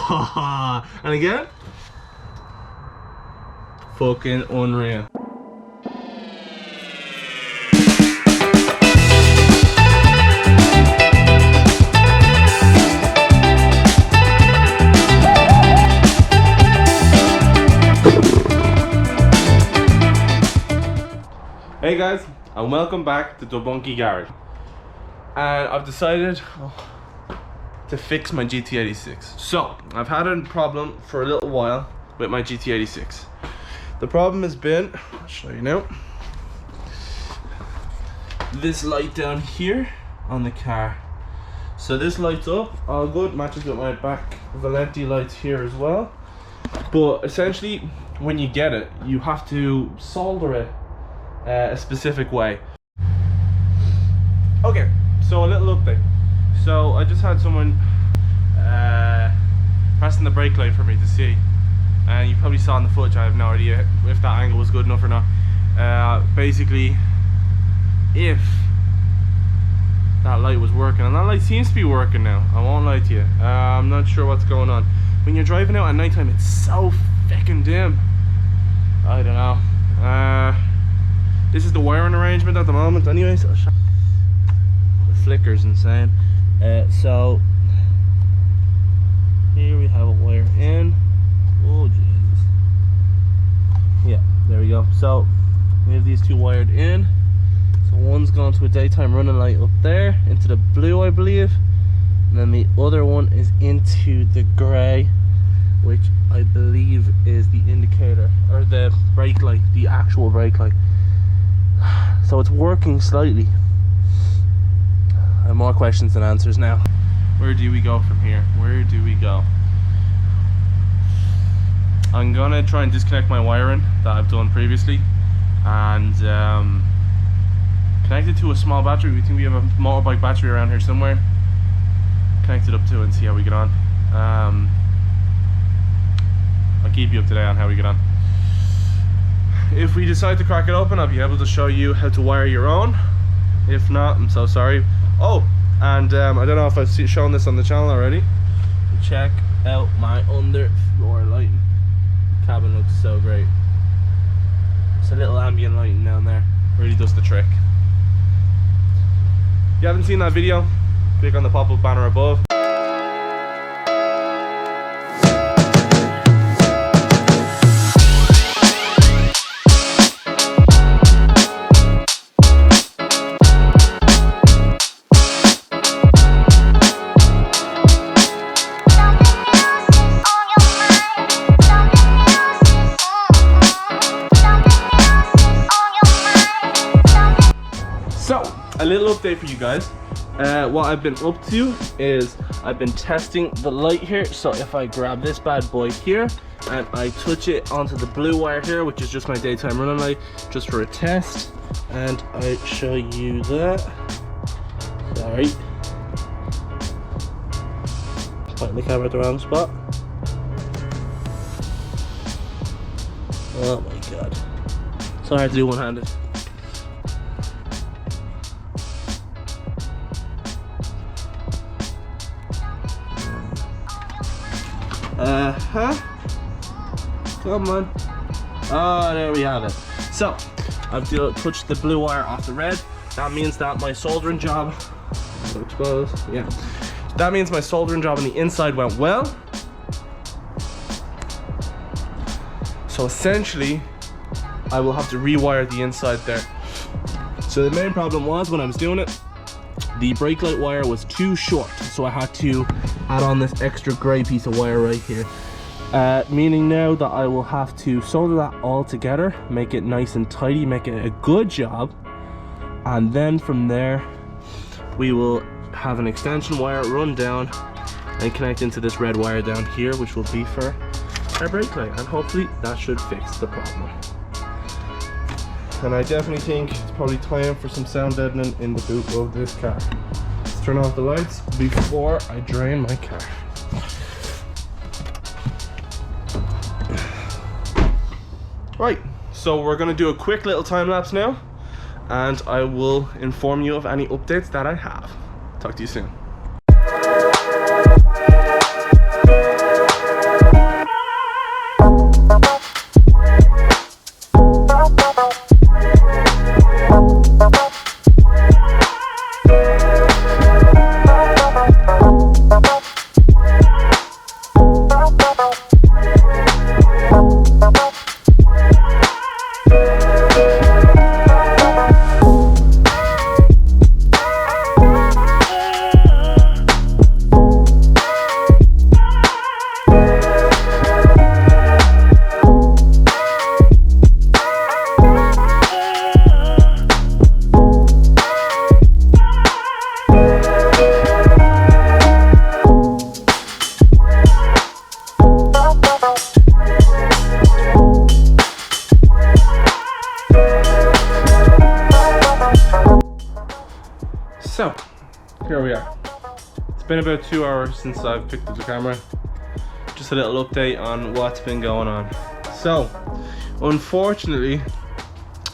And again. Fucking unreal. Hey guys, and welcome back to Dubunky Garage. And I've decided to fix my GT86. So, I've had a problem for a little while with my GT86. The problem has been, I'll show you now, this light down here on the car. So this lights up, all good, matches with my back Valenti lights here as well. But essentially, when you get it, you have to solder it a specific way. Okay, so a little update. So I just had someone pressing the brake light for me to see, and you probably saw in the footage, I have no idea if that angle was good enough or not. Basically, if that light was working, and that light seems to be working now, I won't lie to you, I'm not sure what's going on. When you're driving out at night time, it's so fucking dim. I don't know. This is the wiring arrangement at the moment anyway, so the flicker's insane. So here we have a wire in. Oh Jesus. Yeah, there we go. So we have these two wired in. So one's gone to a daytime running light up there into the blue, I believe, and then the other one is into the grey, which I believe is the indicator, or the brake light, the actual brake light. So it's working slightly. I have more questions than answers now. Where do we go from here? Where do we go? I'm gonna try and disconnect my wiring that I've done previously and connect it to a small battery. We think we have a motorbike battery around here somewhere. Connect it up to it and see how we get on. I'll keep you up to date on how we get on. If we decide to crack it open, I'll be able to show you how to wire your own. If not, I'm so sorry. Oh, and I don't know if I've shown this on the channel already. Check out my underfloor lighting. The cabin looks so great. It's a little ambient lighting down there. Really does the trick. If you haven't seen that video, click on the pop-up banner above. So, a little update for you guys. What I've been up to is I've been testing the light here. So if I grab this bad boy here and I touch it onto the blue wire here, which is just my daytime running light, just for a test, and I show you that. Sorry, pointing the camera at the wrong spot. Oh my god, so hard to do one-handed. Come on. Oh, there we have it. So, I've touched the blue wire off the red. That means that my soldering job, so exposed, yeah. That means my soldering job on the inside went well. So essentially, I will have to rewire the inside there. So the main problem was when I was doing it, the brake light wire was too short, so I had to add on this extra grey piece of wire right here. Meaning now that I will have to solder that all together, make it nice and tidy, make it a good job, and then from there we will have an extension wire run down and connect into this red wire down here, which will be for our brake light, and hopefully that should fix the problem. And I definitely think it's probably time for some sound deadening in the boot of this car. Let's turn off the lights before I drain my car. Right, so we're going to do a quick little time lapse now, and I will inform you of any updates that I have. Talk to you soon. So, here we are. It's been about 2 hours since I've picked up the camera. Just a little update on what's been going on. So, unfortunately,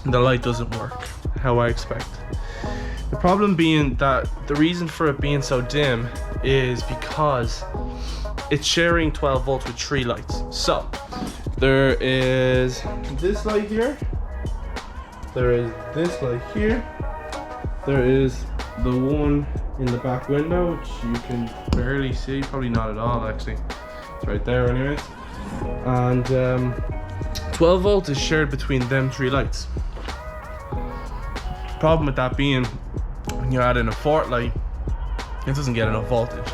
the light doesn't work how I expect. The problem being that the reason for it being so dim is because it's sharing 12 volts with 3 lights. So, there is this light here, there is this light here, there is the one in the back window, which you can barely see, probably not at all actually. It's right there anyways. And 12 volts is shared between them 3 lights. Problem with that being, when you add in a fourth light, it doesn't get enough voltage.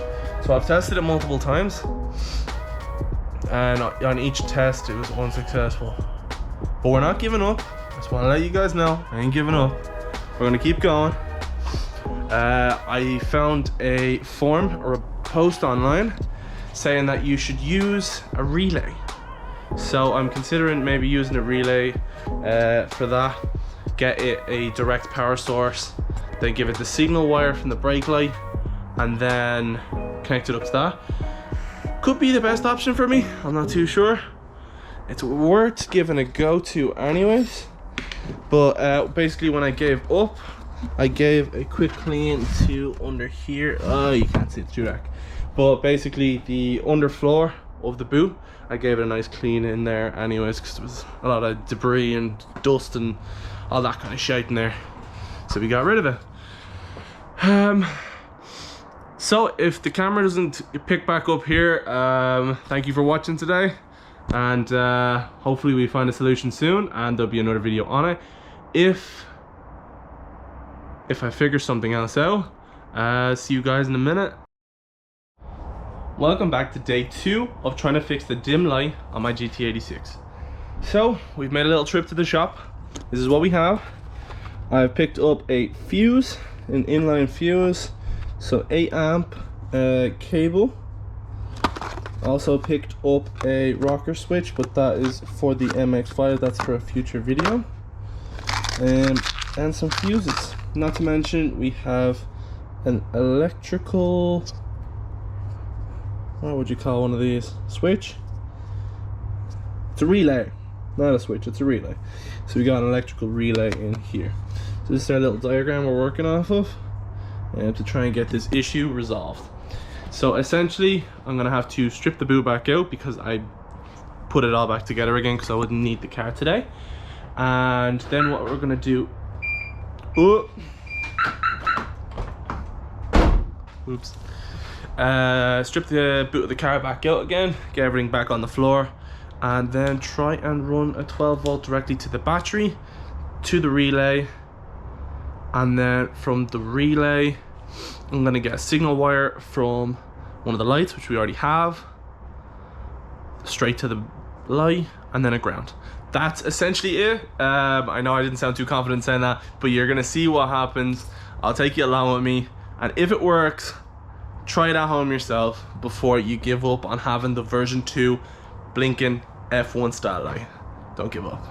So I've tested it multiple times, and on each test it was unsuccessful. But we're not giving up. I just want to let you guys know, I ain't giving up. We're gonna keep going. I found a form or a post online saying that you should use a relay. So I'm considering maybe using a relay for that. Get it a direct power source, then give it the signal wire from the brake light, and then connect it up to that. Could be the best option for me, I'm not too sure. It's worth giving a go to anyways. But basically when I gave up, I gave a quick clean to under here. Oh, you can't see it through that. But basically the underfloor of the boot, I gave it a nice clean in there anyways, because there was a lot of debris and dust and all that kind of shit in there. So we got rid of it. So if the camera doesn't pick back up here, thank you for watching today. And hopefully we find a solution soon and there'll be another video on it. If I figure something else out, see you guys in a minute. Welcome back to day 2 of trying to fix the dim light on my GT86. So we've made a little trip to the shop. This is what we have. I've picked up a fuse, an inline fuse, so 8 amp cable. Also picked up a rocker switch, but that is for the MX-5, that's for a future video. And some fuses. Not to mention we have an electrical, what would you call one of these? Switch? It's a relay, not a switch, it's a relay. So we got an electrical relay in here. So this is our little diagram we're working off of to try and get this issue resolved. So essentially I'm gonna have to strip the boot back out because I put it all back together again because I wouldn't need the car today. And then what we're gonna do, oops, strip the boot of the car back out again, get everything back on the floor, and then try and run a 12 volt directly to the battery, to the relay, and then from the relay I'm gonna get a signal wire from one of the lights, which we already have, straight to the light, and then a ground. That's essentially it. I know I didn't sound too confident saying that, but you're gonna see what happens. I'll take you along with me, and if it works, try it at home yourself before you give up on having the version 2 blinking F1 style light. Don't give up.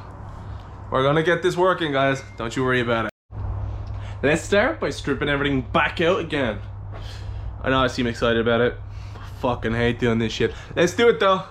We're gonna get this working, guys. Don't you worry about it. Let's start by stripping everything back out again. I know I seem excited about it. Fucking hate doing this shit. Let's do it though.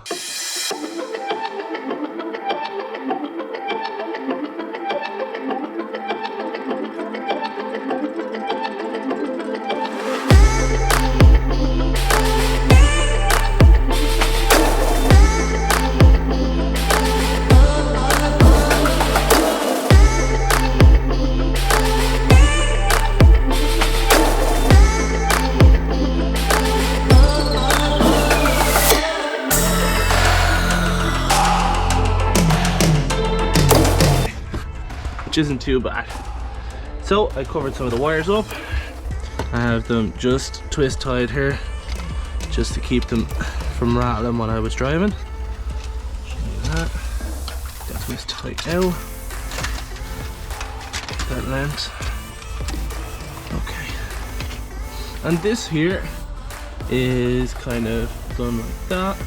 Which isn't too bad. So I covered some of the wires up. I have them just twist tied here, just to keep them from rattling when I was driving. Show you that. Got twist tight out. That length. Okay. And this here is kind of done like that,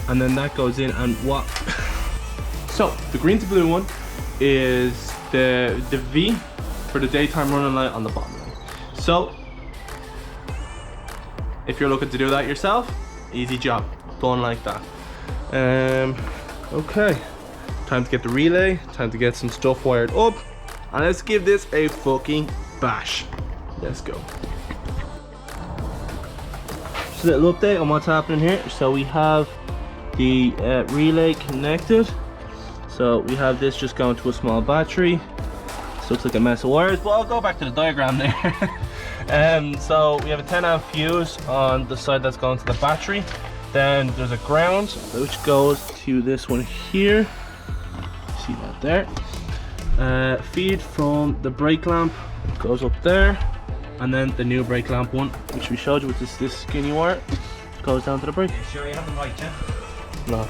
and then that goes in. And what? So the green to blue one is the V for the daytime running light on the bottom. So if you're looking to do that yourself, easy job, done like that. Okay, time to get the relay, time to get some stuff wired up, and let's give this a fucking bash. Let's go. Just a little update on what's happening here. So we have the relay connected. So we have this just going to a small battery. This looks like a mess of wires, but I'll go back to the diagram there. So we have a 10 amp fuse on the side that's going to the battery. Then there's a ground which goes to this one here. See that there. Feed from the brake lamp goes up there, and then the new brake lamp one, which we showed you with this skinny wire, goes down to the brake. You sure you have them right, yeah? No.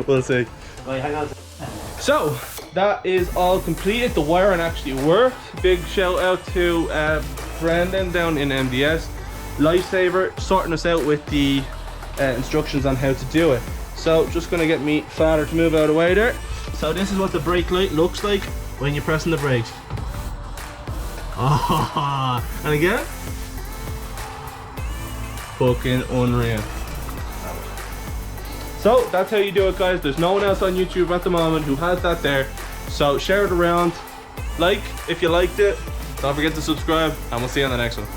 We'll see. Right, hang on. So that is all completed. The wiring actually worked. Big shout out to Brendan down in MDS. Lifesaver, sorting us out with the instructions on how to do it. So just gonna get me father to move out of the way there. So this is what the brake light looks like when you're pressing the brakes. Oh, and again, fucking unreal. So that's how you do it, guys. There's no one else on YouTube at the moment who has that there. So share it around, like if you liked it, don't forget to subscribe, and we'll see you on the next one.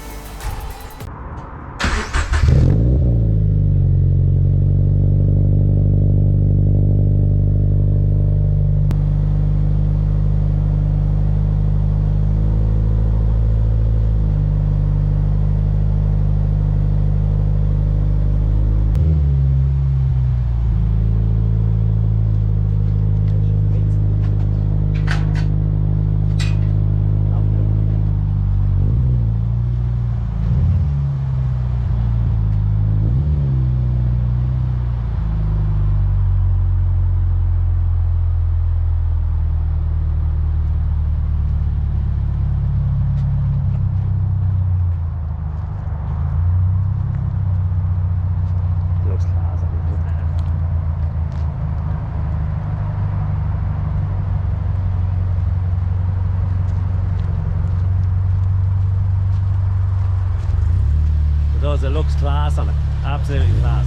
It looks class on it, absolutely class.